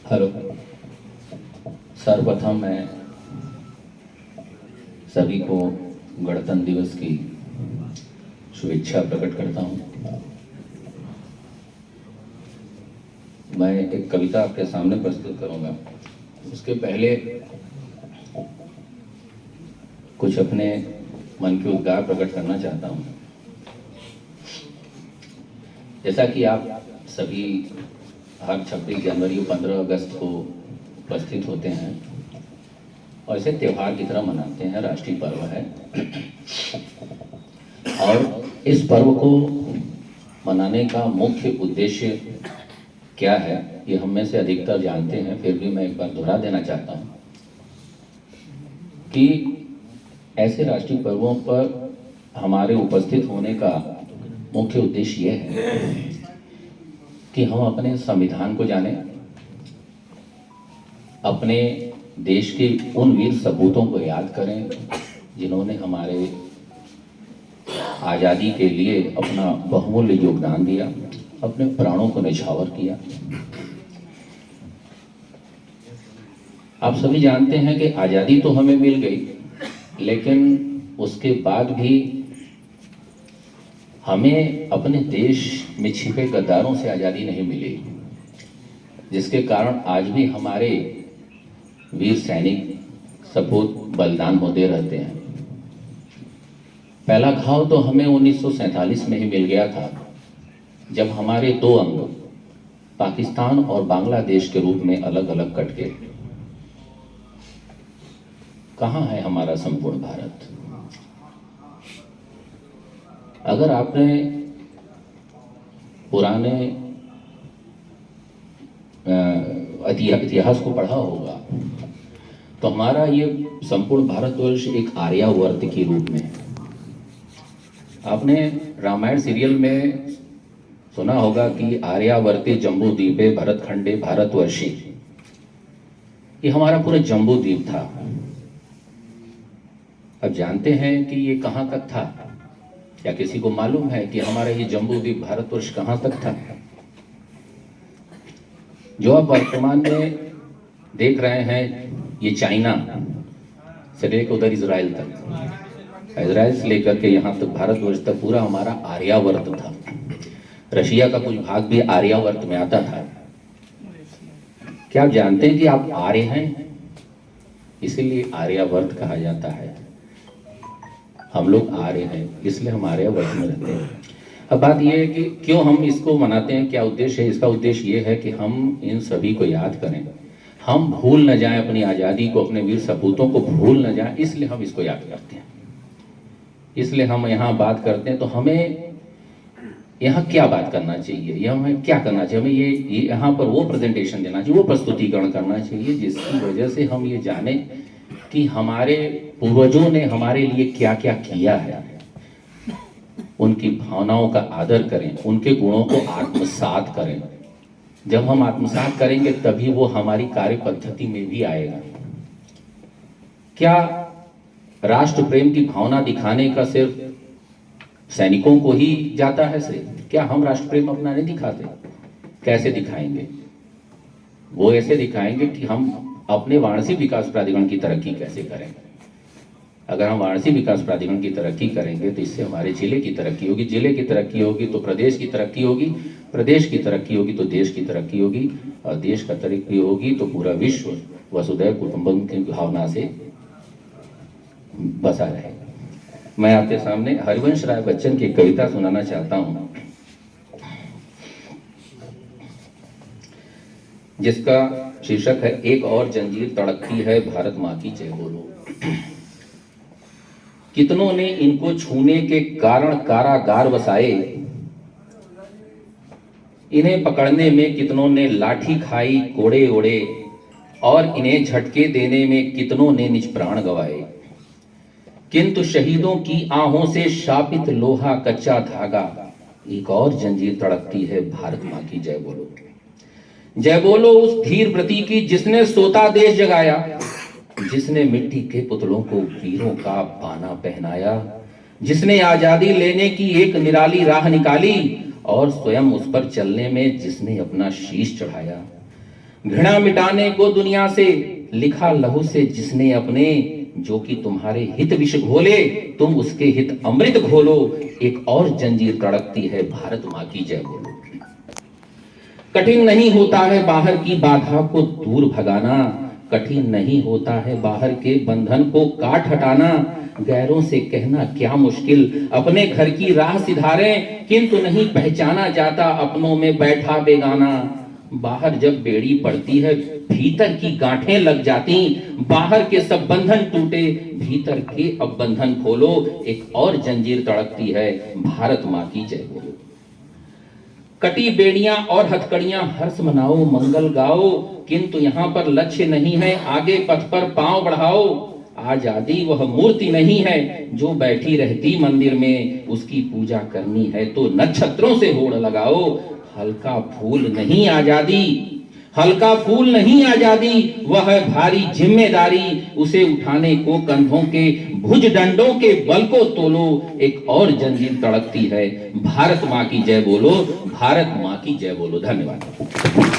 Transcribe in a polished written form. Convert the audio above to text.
Hello. सर्वप्रथम मैं सभी को गणतंत्र दिवस की शुभेच्छा प्रकट करता हूं। मैं एक कविता आपके सामने प्रस्तुत करूंगा। उसके पहले कुछ अपने मन के उद्गार प्रकट करना चाहता हूं। जैसा कि आप सभी हर 26 जनवरी और 15 अगस्त को उपस्थित होते हैं और इसे त्यौहार की तरह मनाते हैं, राष्ट्रीय पर्व है। और इस पर्व को मनाने का मुख्य उद्देश्य क्या है ये हम में से अधिकतर जानते हैं, फिर भी मैं एक बार दोहरा देना चाहता हूँ कि ऐसे राष्ट्रीय पर्वों पर हमारे उपस्थित होने का मुख्य उद्देश्य यह है कि हम अपने संविधान को जानें, अपने देश के उन वीर सपूतों को याद करें जिन्होंने हमारे आज़ादी के लिए अपना बहुमूल्य योगदान दिया, अपने प्राणों को न्यौछावर किया। आप सभी जानते हैं कि आज़ादी तो हमें मिल गई, लेकिन उसके बाद भी हमें अपने देश में छिपे गद्दारों से आज़ादी नहीं मिली, जिसके कारण आज भी हमारे वीर सैनिक सपूत बलिदान होते रहते हैं। पहला घाव तो हमें 1947 में ही मिल गया था, जब हमारे दो अंग पाकिस्तान और बांग्लादेश के रूप में अलग अलग कट गए। कहाँ है हमारा संपूर्ण भारत? अगर आपने पुराने इतिहास को पढ़ा होगा तो हमारा ये संपूर्ण भारतवर्ष एक आर्यावर्त के रूप में है। आपने रामायण सीरियल में सुना होगा कि आर्यावर्ते जम्बू द्वीपे भरतखंडे भारतवर्षी। ये हमारा पूरा जम्बू द्वीप था। अब जानते हैं कि ये कहां तक था? क्या किसी को मालूम है कि हमारा ये जम्बू द्वीप भारतवर्ष कहां तक था? जो आप वर्तमान में देख रहे हैं, ये चाइना से लेकर उधर इजराइल तक, इजराइल से लेकर के यहाँ तक भारतवर्ष तक पूरा हमारा आर्यावर्त था। रशिया का कुछ भाग भी आर्यावर्त में आता था। क्या आप जानते हैं कि आप आर्य हैं? इसीलिए आर्यावर्त कहा जाता है। हम लोग आर्य हैं, इसलिए हम आर्यावर्त में रहते हैं। अब बात यह है कि क्यों हम इसको मनाते हैं, क्या उद्देश्य है? इसका उद्देश्य ये है कि हम इन सभी को याद करें, हम भूल न जाएं अपनी आज़ादी को, अपने वीर सपूतों को भूल न जाएं, इसलिए हम इसको याद करते हैं। इसलिए हम यहाँ बात करते हैं। तो हमें यहाँ क्या बात करना चाहिए, यह हमें क्या करना चाहिए? हमें ये यहाँ पर वो प्रेजेंटेशन देना चाहिए, वो प्रस्तुतिकरण करना चाहिए जिसकी वजह से हम ये जाने कि हमारे पूर्वजों ने हमारे लिए क्या क्या किया है। उनकी भावनाओं का आदर करें, उनके गुणों को आत्मसात करें। जब हम आत्मसात करेंगे तभी वो हमारी कार्य पद्धति में भी आएगा। क्या राष्ट्र प्रेम की भावना दिखाने का सिर्फ सैनिकों को ही जाता है श्रेय? क्या हम राष्ट्र प्रेम अपना नहीं दिखाते? कैसे दिखाएंगे? वो ऐसे दिखाएंगे कि हम अपने वाराणसी विकास प्राधिकरण की तरक्की कैसे करें। अगर हम वाराणसी विकास प्राधिकरण की तरक्की करेंगे तो इससे हमारे जिले की तरक्की होगी, जिले की तरक्की होगी तो प्रदेश की तरक्की होगी, प्रदेश की तरक्की होगी तो देश की तरक्की होगी, और देश का तरक्की होगी तो पूरा विश्व वसुधैव कुटुंबकम की भावना से बसा रहेगा। मैं आपके सामने हरिवंश राय बच्चन की कविता सुनाना चाहता हूं, जिसका शीर्षक है एक और जंजीर तड़कती है, भारत माँ की जय बोलो। कितनों ने इनको छूने के कारण कारागार बसाए, इन्हें पकड़ने में कितनों ने लाठी खाई कोड़े ओढ़े, और इन्हें झटके देने में कितनों ने निज प्राण गवाए। किंतु शहीदों की आहों से शापित लोहा कच्चा धागा, एक और जंजीर तड़कती है, भारत माँ की जय बोलो। जय बोलो उस धीर व्रती की जिसने सोता देश जगाया, जिसने मिट्टी के पुतलों को वीरों का बाना पहनाया, जिसने आजादी लेने की एक निराली राह निकाली और स्वयं उस पर चलने में जिसने अपना शीश चढ़ाया। घृणा मिटाने को दुनिया से, लिखा लहू से जिसने अपने, जो कि तुम्हारे हित विष घोले, तुम उसके हित अमृत घोलो। एक और जंजीर तड़कती है, भारत मां की जय बोलो। कठिन नहीं होता है बाहर की बाधा को दूर भगाना, कठिन नहीं होता है बाहर के बंधन को काट हटाना। गैरों से कहना क्या मुश्किल, अपने घर की राह सिधारें, किंतु नहीं पहचाना जाता अपनों में बैठा बेगाना। बाहर जब बेड़ी पड़ती है भीतर की गांठें लग जाती, बाहर के सब बंधन टूटे भीतर के अब बंधन खोलो। एक और जंजीर तड़कती है, भारत मां की जय बोलो। कटी बेड़ियां और हथकड़ियां हर्ष मनाओ मंगल गाओ, किंतु यहाँ पर लक्ष्य नहीं है, आगे पथ पर पांव बढ़ाओ। आजादी वह मूर्ति नहीं है जो बैठी रहती मंदिर में, उसकी पूजा करनी है तो नक्षत्रों से होड़ लगाओ। हल्का फूल नहीं आजादी, हल्का फूल नहीं आजादी, वह है भारी जिम्मेदारी। उसे उठाने को कंधों के भुज डंडों के बल को तोलो। एक और जंजीर तड़कती है, भारत मां की जय बोलो, भारत मां की जय बोलो। धन्यवाद।